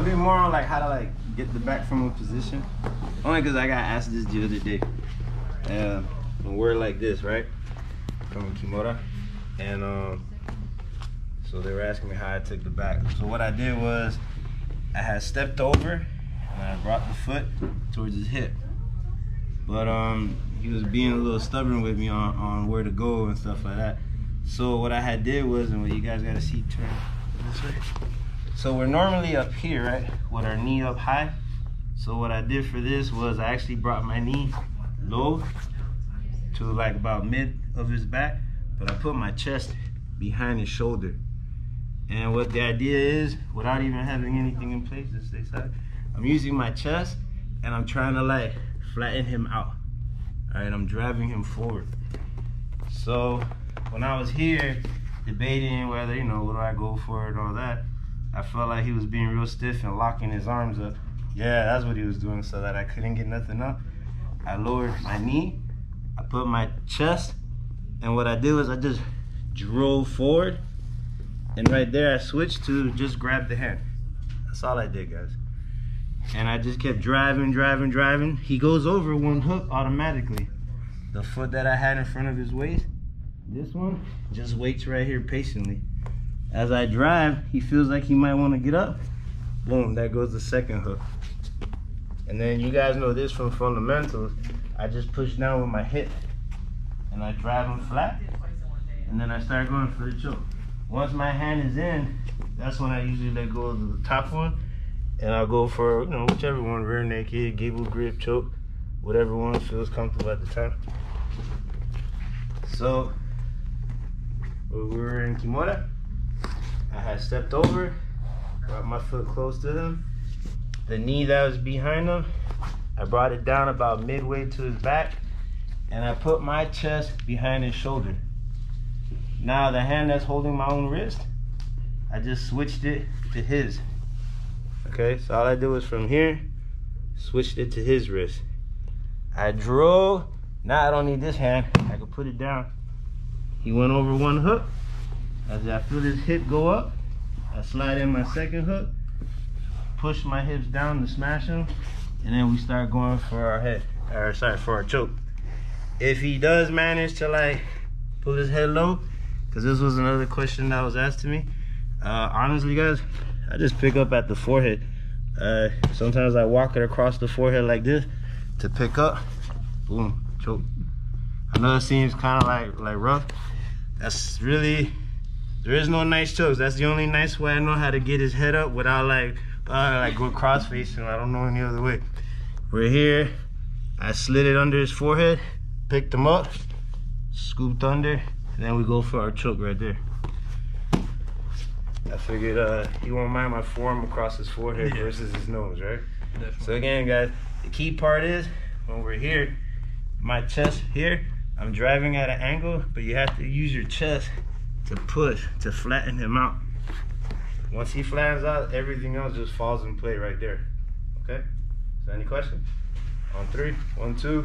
it'll be more on like how to like get the back from a position. Only because I got asked this the other day. When we're like this, right? From Kimura. And so they were asking me how I took the back. So what I did was I had stepped over and I brought the foot towards his hip. But he was being a little stubborn with me on where to go and stuff like that. So what I had did was, and what you guys gotta see, turn this way. So we're normally up here, right? With our knee up high. So what I did for this was I actually brought my knee low to like about mid of his back, but I put my chest behind his shoulder. And what the idea is, without even having anything in place, just stay side, I'm using my chest and I'm trying to like flatten him out. All right, I'm driving him forward. So when I was here debating whether, you know, what do I go for and all that, I felt like he was being real stiff and locking his arms up. Yeah, that's what he was doing, so that I couldn't get nothing up. I lowered my knee, I put my chest, and what I did was I just drove forward, and right there I switched to just grab the hand. That's all I did, guys. And I just kept driving. He goes over one hook automatically. The foot that I had in front of his waist, this one, just waits right here patiently. As I drive, he feels like he might want to get up. Boom, there goes the second hook. And then you guys know this from fundamentals. I just push down with my hip and I drive him flat. And then I start going for the choke. Once my hand is in, that's when I usually let go of the top one. And I'll go for, you know, whichever one, rear naked, gable grip, choke, whatever one feels comfortable at the time. So, when we were in Kimura, I had stepped over, brought my foot close to him. The knee that was behind him, I brought it down about midway to his back, and I put my chest behind his shoulder. Now the hand that's holding my own wrist, I just switched it to his. Okay, so all I did was from here, switched it to his wrist. I drove, now I don't need this hand, I can put it down. He went over one hook. As I feel his hip go up, I slide in my second hook, push my hips down to smash him, and then we start going for our head, or sorry, for our choke. If he does manage to like pull his head low, because this was another question that was asked to me, honestly guys, I just pick up at the forehead. Sometimes I walk it across the forehead like this to pick up, boom, choke. I know it seems kind of like rough. That's really, there is no nice chokes. That's the only nice way I know how to get his head up without like go cross facing. I don't know any other way. We're here, I slid it under his forehead, picked him up, scooped under, and then we go for our choke right there. I figured he won't mind my forearm across his forehead versus his nose, right? Definitely. So again, guys, the key part is when we're here, my chest here, I'm driving at an angle, but you have to use your chest to push, to flatten him out. Once he flattens out, everything else just falls in play right there. Okay? So any questions? On 3, 1, 2.